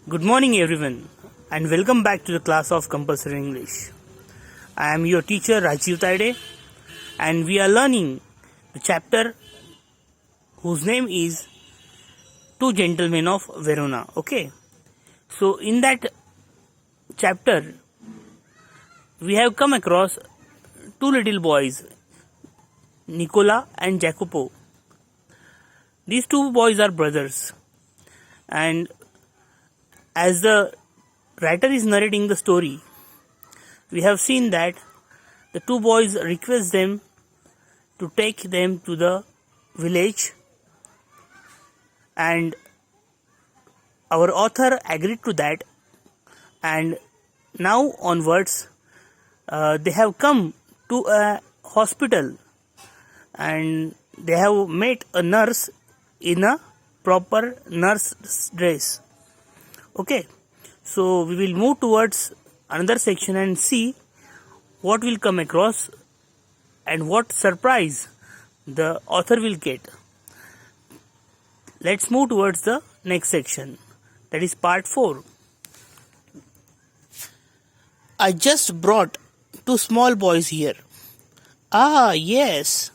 Good morning, everyone, and welcome back to the class of Compulsory English. I am your teacher Rajiv Taide, and we are learning the chapter whose name is Two Gentlemen of Verona. Okay, so in that chapter, we have come across two little boys, Nicola and Jacopo. These two boys are brothers, and as the writer is narrating the story, we have seen that the two boys request them to take them to the village, and our author agreed to that, and now onwards they have come to a hospital and they have met a nurse in a proper nurse dress. Okay, so we will move towards another section and see what will come across and what surprise the author will get. Let's move towards the next section, that is part 4. I just brought two small boys here. Ah, yes.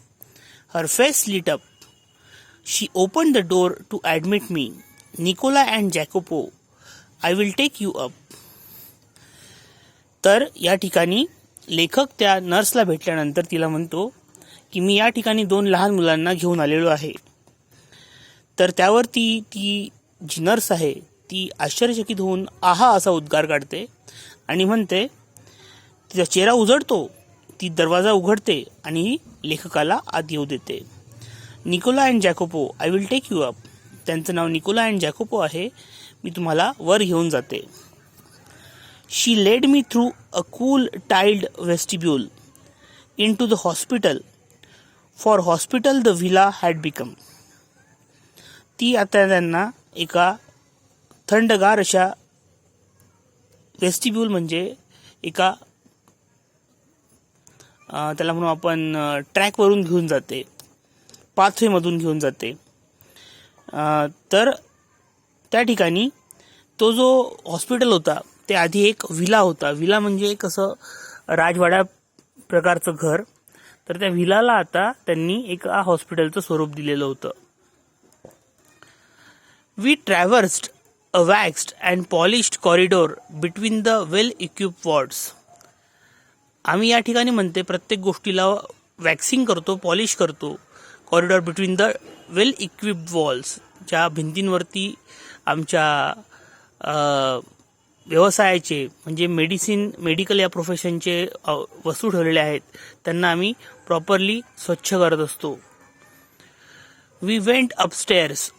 Her face lit up. She opened the door to admit me. Nicola and Jacopo, I will take you up. तर या ठिकाणी लेखक त्या नर्सला भेटल्यानंतर तिला म्हणतो की मी या ठिकाणी 2 लहान मुलांना घेऊन आलेलो आहे. तर त्यावरती ती जी नर्स आहे ती आश्चर्यचकित होऊन आहा असा उद्गार काढते आणि म्हणते, तिचा चेहरा उजळतो, ती दरवाजा उघडते आणि लेखकाला आत येऊ देते. Nicola and Jacopo, I will take you up. त्यांचं नाव निकोला अँड जॅकोपो आहे. मी तुम्हाला वर घेऊन जाते. She led me through a cool tiled vestibule into the hospital. For hospital the villa had become. ती आता त्यांना एका थंडगार अशा वेस्टिब्यूल म्हणजे एका त्याला म्हणून आपण ट्रॅकवरून घेऊन जाते, पाथवेमधून घेऊन जाते. तर त्या ठिकाणी तो जो हॉस्पिटल होता ते आधी एक विला होता. विला म्हणजे एक असं राजवाडा प्रकारचं घर. तर त्या विलाला आता त्यांनी एका हॉस्पिटलचं स्वरूप दिलेलं होतं. We traversed a waxed and polished corridor between the well equipped wards. आम्ही या ठिकाणी म्हणते प्रत्येक गोष्टीला वॅक्सिंग करतो, पॉलिश करतो. Corridor between the well equipped walls, ज्या भिंतींवरती आमच्या व्यवसायाचे म्हणजे मेडिकल या प्रोफेशनचे वस्तू ठेवलेले आहेत त्यांना आम्ही प्रॉपरली स्वच्छ करत असतो. We went upstairs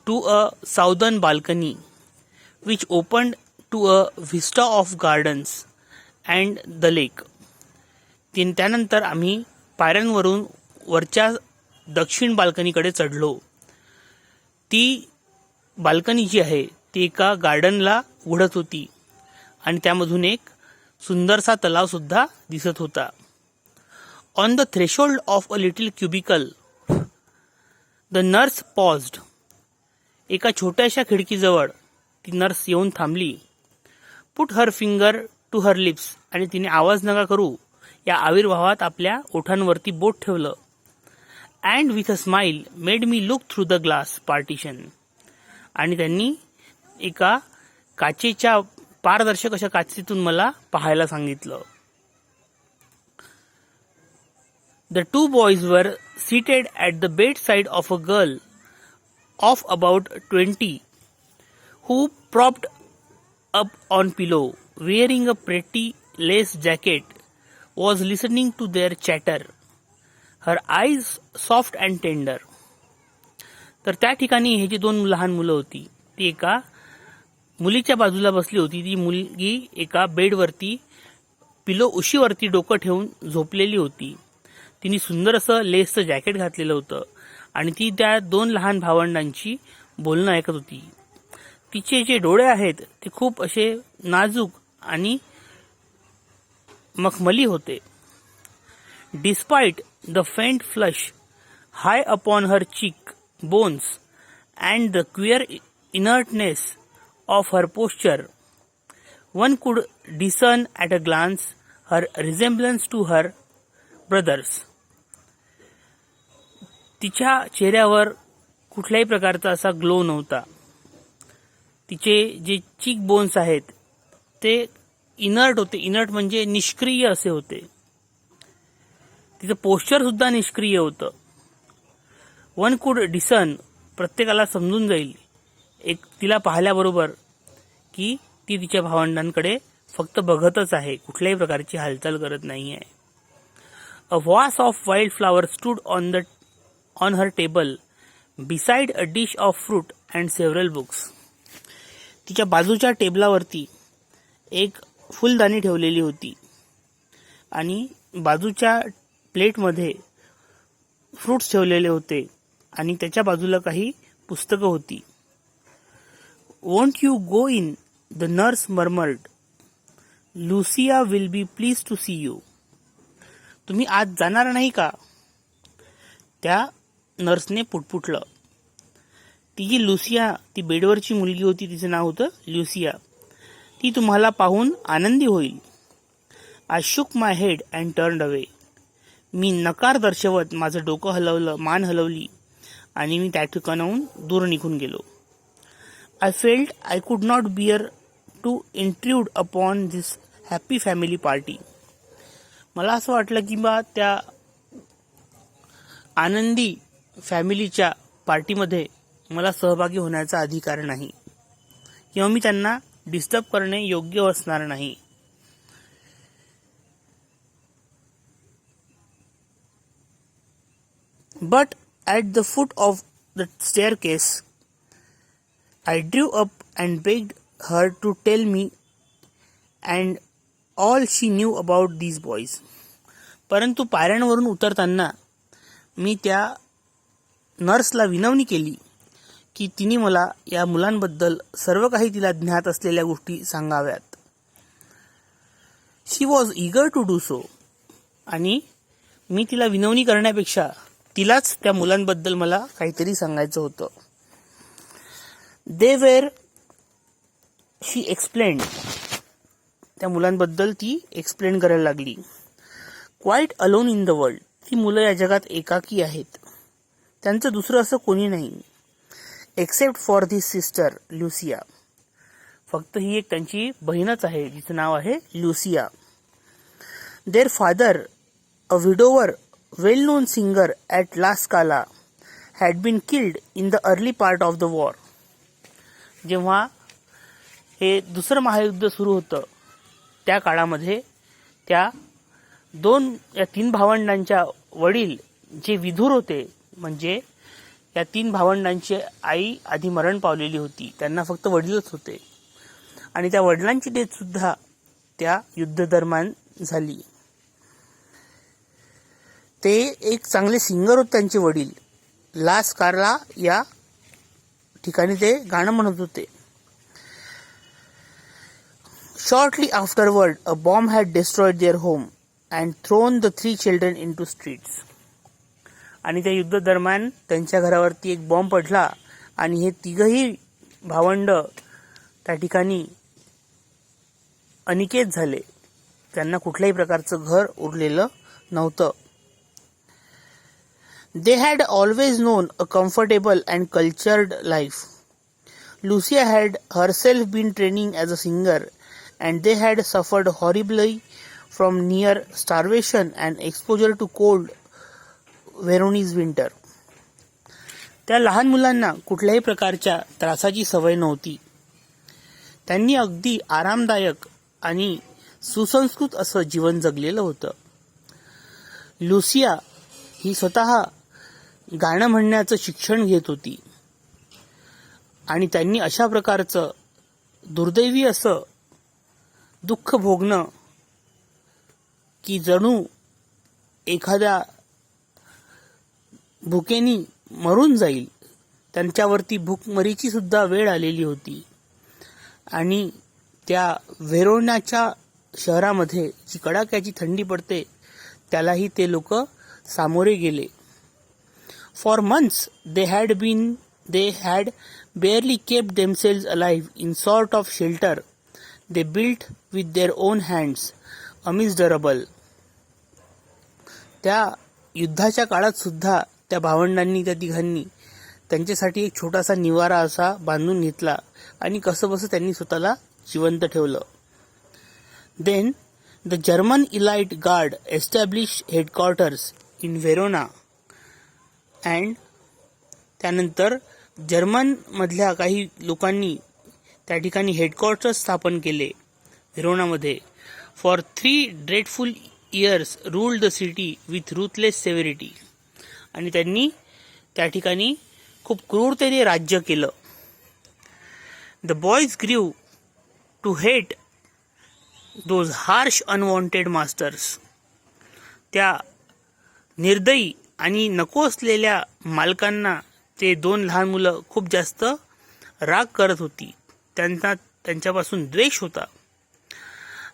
to a southern balcony which opened to a vista of gardens and the lake. त्यानंतर आम्ही पायऱ्यांवरून वरच्या दक्षिण बाल्कनीकडे चढलो. ती बाल्कनी जी आहे ती एका गार्डनला उघडत होती आणि त्यामधून एक सुंदरसा तलाव सुद्धा दिसत होता. On the threshold of a little cubicle the nurse paused. एका छोट्याशा खिडकीजवळ ती नर्स येऊन थांबली. Put her finger to her lips, आणि तिने आवाज नका करू या आविर्भावात आपल्या ओठांवरती बोट ठेवलं. And with a smile made me look through the glass partition. आणि त्यांनी एका काचेच्या पारदर्शक अशा काचेतून मला पाहायला सांगितलं. The two boys were seated at the bed side of a girl of about 20 who propped up on pillow, wearing a pretty lace jacket, was listening to their chatter, her eyes soft and tender. तर त्या ठिकाणी हे जी 2 लहान मुलं होती ती एका मुलीच्या बाजूला बसली होती. ती मुलगी एका बेडवरती उशीवरती डोकं ठेवून झोपलेली होती. तिने सुंदर असं लेसचं जॅकेट घातलेलं होतं आणि ती त्या 2 लहान भावंडांची बोलणं ऐकत होती. तिचे जे डोळे आहेत ते खूप असे नाजूक आणि मखमली होते. Despite the faint flush high upon her cheek bones and the queer inertness of her posture, one could discern at a glance her resemblance to her brothers. तिच्या चेहऱ्यावर कुठल्याही प्रकारचा असा ग्लो नव्हता. तिचे जे चीक बोन्स आहेत ते इनर्ट होते. इनर्ट म्हणजे निष्क्रिय असे होते. तिचं पोश्चर सुद्धा निष्क्रिय होतं. वन कुड डिसन, प्रत्येकाला समजून जाईल एक तिला पाहिल्याबरोबर की ती तिच्या भावंडांकडे फक्त बघतच आहे, कुठल्याही प्रकारची हालचाल करत नाही आहे. A vase of wild flower stood on her table beside a dish of fruit and several books. तिच्या बाजूच्या टेबलावरती एक फुलदाणी ठेवलेली होती आणि बाजूच्या प्लेटमध्ये फ्रुट्स ठेवलेले होते आणि त्याच्या बाजूला काही पुस्तकं होती. Won't you go in, the nurse murmured. Lucia will be please to see you. तुम्ही आज जाणार नाही का? त्या नर्सने पुटपुटलं. ती जी लुसिया, ती बेडवरची मुलगी होती, तिचं नाव होतं लुसिया. ती तुम्हाला पाहून आनंदी होईल. आय शुक माय हेड अँड टर्न्ड अवे. मी नकार दर्शवत माझं डोकं हलवलं, मान हलवली आणि मी त्या ठिकाणाहून दूर निघून गेलो. I felt I could not bear to intrude upon this happy family party. मला असं वाटलं की बा त्या आनंदी फॅमिलीच्या पार्टीमध्ये मला सहभागी होण्याचा अधिकार नाही किंवा मी त्यांना डिस्टर्ब करणे योग्य असणार नाही. But at the foot of the staircase, I drew up and begged her to tell me and all she knew about these boys. परंतु पायऱ्यांवरून उतरताना मी त्या नर्सला विनवणी केली की तिने मला या मुलांबद्दल सर्व काही तिला ज्ञात असलेल्या गोष्टी सांगाव्यात. She was eager to do so. आणि मी तिला विनवणी करण्यापेक्षा तिलाच त्या मुलांबद्दल मला काहीतरी सांगायचं होतं. They were, she explained. त्या मुलांबद्दल ती एक्सप्लेन करायला लागली. Quite alone in the world. ती मुलं या जगात एकाकी आहेत. त्यांचं दुसरं असं कोणी नाही. Except for this sister Lucia. फक्त ही एक त्यांची बहीणच आहे जिचं नाव आहे Lucia. Their father, a widower well known singer at La Scala, had been killed in the early part of the war. जेव्हा हे दुसरं महायुद्ध सुरू होतं त्या काळामध्ये त्या तीन भावंडांच्या वडील जे विधुर होते, म्हणजे या तीन भावंडांची आई आधी मरण पावलेली होती, त्यांना फक्त वडीलच होते आणि त्या वडिलांची डेथ सुद्धा त्या युद्ध दरम्यान झाली. ते एक चांगले सिंगर होते त्यांचे वडील. ला स्काला या ठिकाणी ते गाणं म्हणत होते. Shortly afterward a bomb had destroyed their home and thrown the 3 children into streets. आणि त्या युद्ध दरम्यान त्यांच्या घरावरती एक बॉम्ब पडला आणि हे तिघही भावंड त्या ठिकाणी अनिकेत झाले. त्यांना कुठल्याही प्रकारचं घर उरलेलं नव्हतं. They had always known a comfortable and cultured life. Lucia had herself been training as a singer, and they had suffered horribly from near starvation and exposure to cold Veronese winter. त्या लहान मुलांना कुठल्याही प्रकारच्या त्रासाची सवय नव्हती. त्यांनी अगदी आरामदायक आणि सुसंस्कृत असं जीवन जगलेलं होतं. लुसिया ही स्वतः गाणं म्हणण्याचं शिक्षण घेत होती आणि त्यांनी अशा प्रकारचं दुर्दैवी असं दुःख भोगणं की जणू एखाद्या भुकेनी मरून जाईल, त्यांच्यावरती भूकमरीची सुद्धा वेळ आलेली होती. आणि त्या व्हेरोनाच्या शहरामध्ये जी कडाक्याची थंडी पडते त्यालाही ते लोक सामोरे गेले. For months they had barely kept themselves alive in sort of shelter they built with their own hands amidst the rubble. त्या युद्धाच्या काळात सुद्धा त्या भावंडांनी, त्या तिघांनी त्यांच्यासाठी एक छोटासा निवारा असा बांधून घेतला आणि कसंबसं त्यांनी स्वतःला जिवंत ठेवलं. Then the German elite guard established headquarters in Verona and त्यानंतर जर्मन मधल्या काही लोकांनी त्या ठिकाणी हेडक्वार्टर्स स्थापन केले व्हेरोनामध्ये. For 3 dreadful years ruled the city with ruthless severity. आणि त्यांनी त्या ठिकाणी खूप क्रूरतेने राज्य केलं. The boys grew to hate those harsh unwanted masters. त्या निर्दयी आणि नको असलेल्या मालकांना ते 2 लहान मुलं खूप जास्त राग करत होती. त्यांना त्यांच्यापासून द्वेष होता.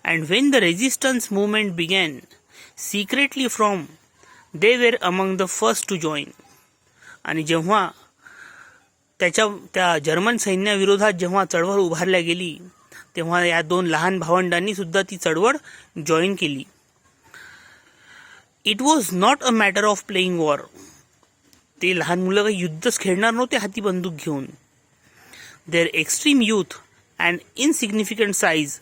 And when the resistance movement began secretly from they were among the first to join. आणि जेव्हा त्या जर्मन सैन्याविरोधात जेव्हा चळवळ उभारल्या गेली तेव्हा या 2 लहान भावंडांनी सुद्धा ती चळवळ जॉईन केली. It was not a matter of playing war. ते लहान मुलं काही युद्धच खेळणार नव्हते हाती बंदूक घेऊन. Their extreme youth and insignificant size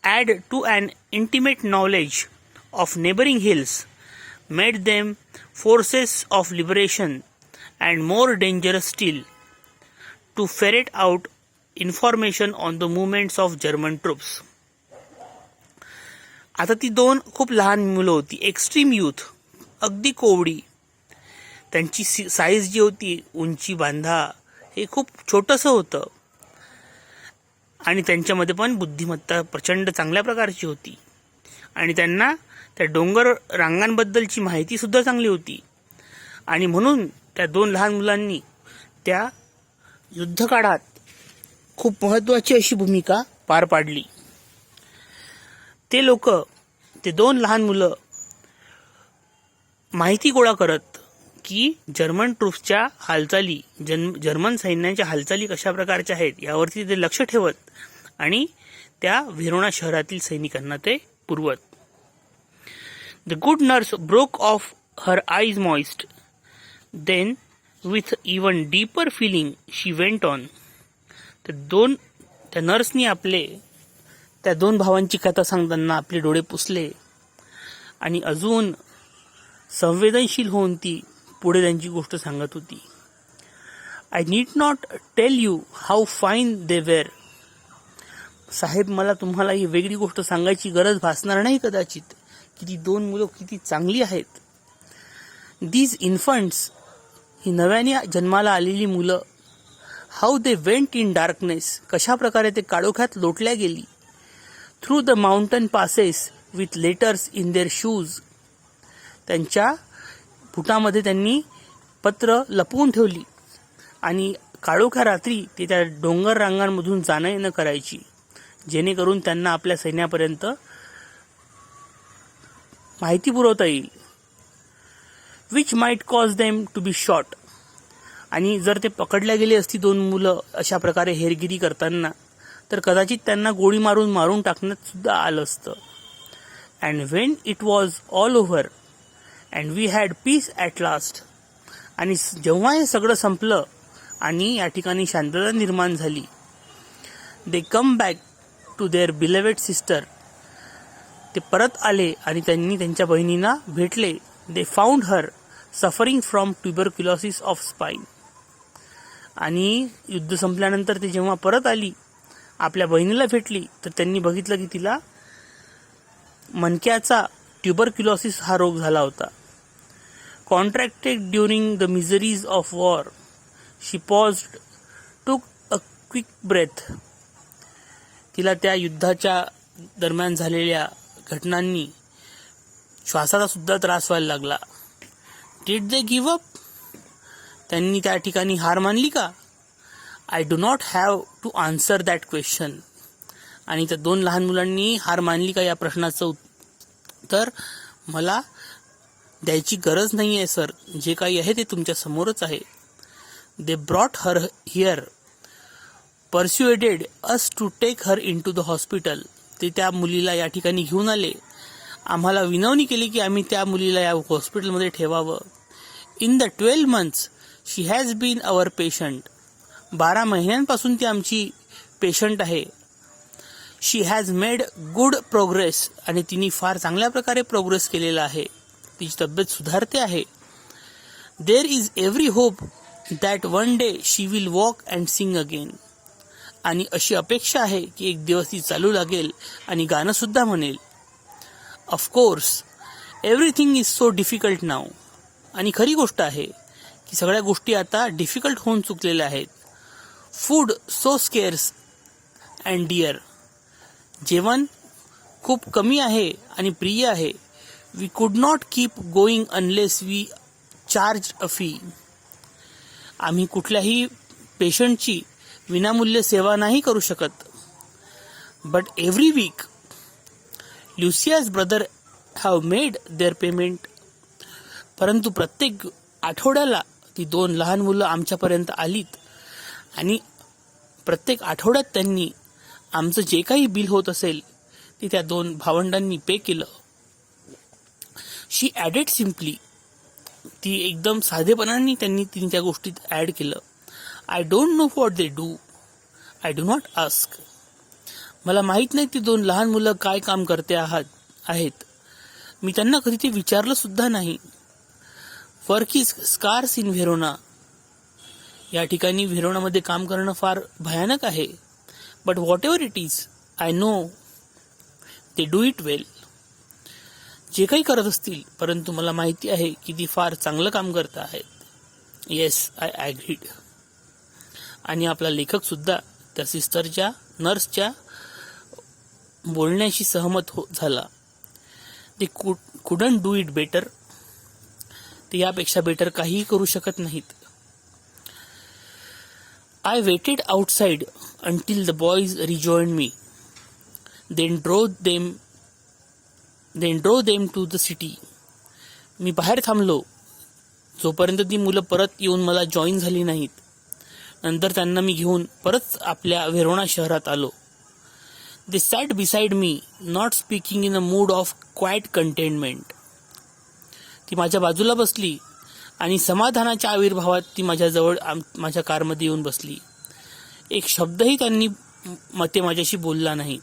add to an intimate knowledge of neighboring hills made them forces of liberation and more dangerous still to ferret out information on the movements of German troops. आता ती 2 खूप लहान मुलं होती, extreme youth, अगदी कोवडी. त्यांची size जी होती, उंची बांधा हे खूप छोटंसं होतं आणि त्यांच्यामध्ये पण बुद्धिमत्ता प्रचंड चांगल्या प्रकारची होती. आणि त्यांना त्या डोंगर रांगांबद्दलची माहिती सुद्धा चांगली होती. आणि म्हणून त्या 2 लहान मुलांनी त्या युद्धकाळात खूप महत्त्वाची अशी भूमिका पार पाडली. ते लोक, ते 2 लहान मुलं माहिती गोळा करत की जर्मन ट्रूप्सच्या हालचाली, जर्मन सैन्याच्या हालचाली कशा प्रकारच्या आहेत यावरती ते लक्ष ठेवत आणि त्या व्हेरोना शहरातील सैनिकांना ते पुरवत. The good nurse broke off her eyes moist. Then with even deeper feeling she went on. त्या नर्सनी त्या 2 भावांची कथा सांगताना आपले डोळे पुसले आणि अजून संवेदनशील होऊन ती पुढे त्यांची गोष्ट सांगत होती. I need not tell you how fine they were. साहेब, मला तुम्हाला ही वेगळी गोष्ट सांगायची गरज भासणार नाही कदाचित की ती 2 मुलं किती चांगली आहेत. दीज इन्फंट्स, ही नव्याने जन्माला आलेली मुलं, how they went in darkness, कशा प्रकारे ते काळोख्यात लोटल्या गेली. Through the mountain passes with letters in their shoes. त्यांच्या बुटामध्ये त्यांनी पत्र लपवून ठेवली आणि काळोख्या रात्री ते त्या डोंगर रांगांमधून जाणं येणं करायची, जेणेकरून त्यांना आपल्या सैन्यापर्यंत माहिती पुरवता येईल. Which might cause them to be shot. आणि जर ते पकडल्या गेले असती 2 मुलं अशा प्रकारे हेरगिरी करताना, तर कदाचित त्यांना गोळी मारून टाकण्यात सुद्धा आलं असतं. And when it was all over and we had peace at last. आणि जेव्हा हे सगळं संपलं आणि या ठिकाणी शांतता निर्माण झाली, they come back to their beloved sister. ते परत आले आणि त्यांनी त्यांच्या बहिणींना भेटले. They found her suffering from tuberculosis of spine. आणि युद्ध संपल्यानंतर ते जेव्हा परत आली, आपल्या बहिणीला भेटली, तर त्यांनी बघितलं की तिला मणक्याचा ट्युबरक्युलोसिस हा रोग झाला होता. Contracted during the miseries of war. She paused, took a quick breath. तिला त्या युद्धाच्या दरम्यान झालेल्या घटनांनी श्वासाचा सुद्धा त्रास व्हायला लागला. Did they give up. त्यांनी त्या ठिकाणी हार मानली का? I do not have to answer that question. आणि त्या 2 लहान मुलांनी हार मानली का या प्रश्नाचं उत्तर मला द्यायची गरज नाही आहे सर. जे काही आहे ते तुमच्या समोरच आहे. They brought her here, persuaded us to take her into the hospital. ते त्या मुलीला या ठिकाणी घेऊन आले, आम्हाला विनवणी केली की आम्ही त्या मुलीला या हॉस्पिटलमध्ये ठेवावं. In the 12 months she has been our patient. 12 महिन्यांपासून ती आमची पेशंट आहे. She has made good progress. आणि तिने फार चांगल्या प्रकारे प्रोग्रेस केलेला आहे. तिची तब्येत सुधारते आहे. There is every hope that one day she will walk and sing again. आणि अशी अपेक्षा आहे की एक दिवस ती चालू लागेल आणि गाणं सुद्धा म्हणेल. Of course everything is so difficult now. आणि खरी गोष्ट आहे की सगळ्या गोष्टी आता डिफिकल्ट होऊन चुकलेल्या आहेत. Food so scarce and dear. जेवण खूप कमी आहे आणि प्रिय आहे. We could not keep going unless we charge a fee. आम्ही कुठल्याही पेशंटची विनामूल्य सेवा नाही करू शकत. But every week Lucia's brother have made their payment. परंतु प्रत्येक आठवड्याला ती 2 लहान मुलं आमच्यापर्यंत आलीत आणि प्रत्येक आठवड्यात त्यांनी आमचं जे काही बिल होत असेल ते त्या 2 भावंडांनी पे केलं. शी ॲडेड सिम्पली. ती एकदम साधेपणाने त्यांनी त्या गोष्टीत ॲड केलं. I don't know what they do. I do not ask. मला माहीत नाही ती 2 लहान मुलं काय काम करते आहेत. मी त्यांना कधी ते विचारलं सुद्धा नाही. Work is scarce in Verona. या ठिकाणी व्हेरोनामध्ये काम करणं फार भयानक आहे. But whatever it is, I know they do it well. जे काही करत असतील, परंतु मला माहिती आहे की ती फार चांगलं काम करत आहेत. Yes, I agreed. आणि आपला लेखक सुद्धा त्या सिस्टरच्या, नर्सच्या बोलण्याशी सहमत झाला. ते कुडंट डू इट बेटर. ते यापेक्षा बेटर काहीही करू शकत नाहीत. I waited outside until the boys rejoined me. Then drove them to the city. मी बाहेर थांबलो जोपर्यंत ती मुलं परत येऊन मला जॉईन झाली नाहीत. नंतर त्यांना मी घेऊन परत आपल्या व्हेरोना शहरात आलो. They sat beside me, not speaking in a mood of quiet contentment. ती माझ्या बाजूला बसली आणि समाधानाच्या आविर्भावात ती माझ्याजवळ माझ्या कारमध्ये येऊन बसली. एक शब्दही त्यांनी माझ्याशी बोलला नाही.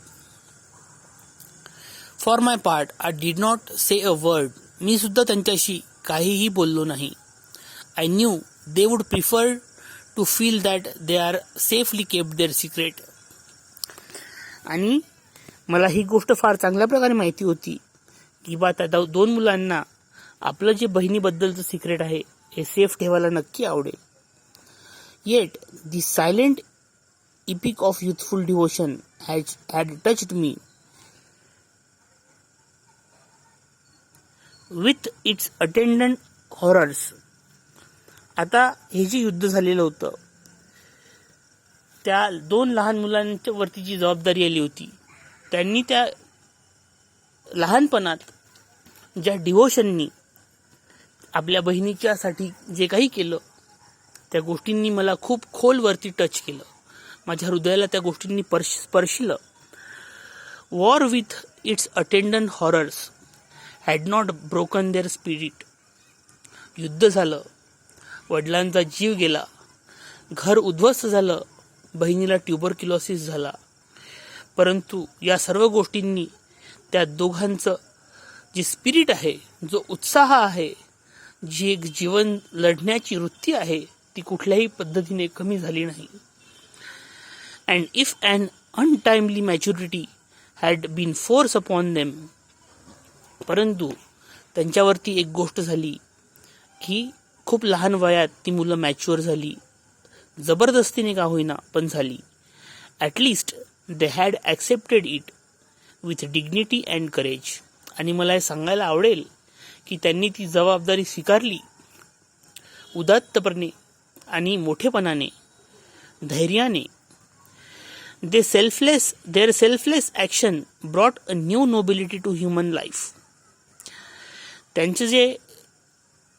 For my part I did not say a word. मी सुद्धा त्यांच्याशी काहीही बोललो नाही. I knew they would prefer to feel that they are safely kept their secret. आणि मला ही गोष्ट फार चांगल्या प्रकारे माहिती होती की बा त्या 2 मुलांना आपलं जे बहिणीबद्दलचं सिक्रेट आहे हे सेफ ठेवायला नक्की आवडेल. Eight the silent EPIC of youthful devotion had touched me with its attendant horrors. आता हे जे युद्ध झालेलं होतं त्या 2 लहान मुलांच्या वरती जी जबाबदारी आली होती, त्यांनी त्या लहानपणात ज्या डिव्होशननी आपल्या बहिणीच्यासाठी जे काही केलं त्या गोष्टींनी मला खूप खोलवरती टच केलं. माझ्या हृदयाला त्या गोष्टींनी स्पर्शिलं. War with its attendant horrors had not broken their spirit. युद्ध झालं, वडिलांचा जीव गेला, घर उद्ध्वस्त झालं, बहिणीला ट्युबरक्युलोसिस झाला. परंतु या सर्व गोष्टींनी त्या दोघांचं जी स्पिरिट आहे, जो उत्साह आहे, जी एक जीवन लढण्याची वृत्ती आहे, ती कुठल्याही पद्धतीने कमी झाली नाही. And if an untimely maturity had been forced upon them. परंतु त्यांच्यावरती एक गोष्ट झाली की खूप लहान वयात ती मुलं मॅच्युअर झाली. जबरदस्तीने का होईना पण झाली. At least they had accepted it with dignity and courage. आणि मला हे सांगायला आवडेल की त्यांनी ती जबाबदारी स्वीकारली उदात्तपणे आणि मोठेपणाने, धैर्याने. Their selfless action brought a new nobility to human life. त्यांचे जे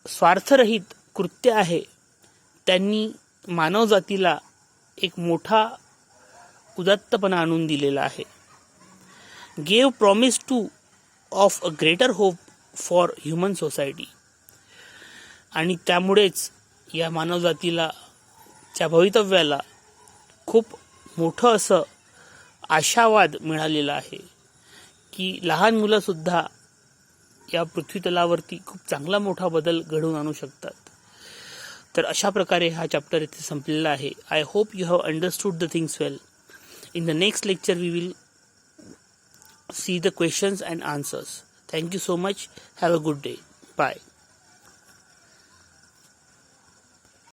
स्वार्थरहित कृत्य आहे त्यांनी मानवजातीला एक मोठा उदात्तपणा आणून दिलेला आहे. Gave promise two of a greater hope for human society. आणि त्यामुळेच या मानवजातीला च्या भवितव्याला खूप मोठं असं आशावाद मिळालेला आहे की लहान मुलंसुद्धा या पृथ्वीतलावरती खूप चांगला मोठा बदल घडवून आणू शकतात. तर अशा प्रकारे हा चॅप्टर इथे संपलेला आहे. I hope you have understood the things well. In the next lecture, we will see the questions and answers. Thank you so much. Have a good day. Bye.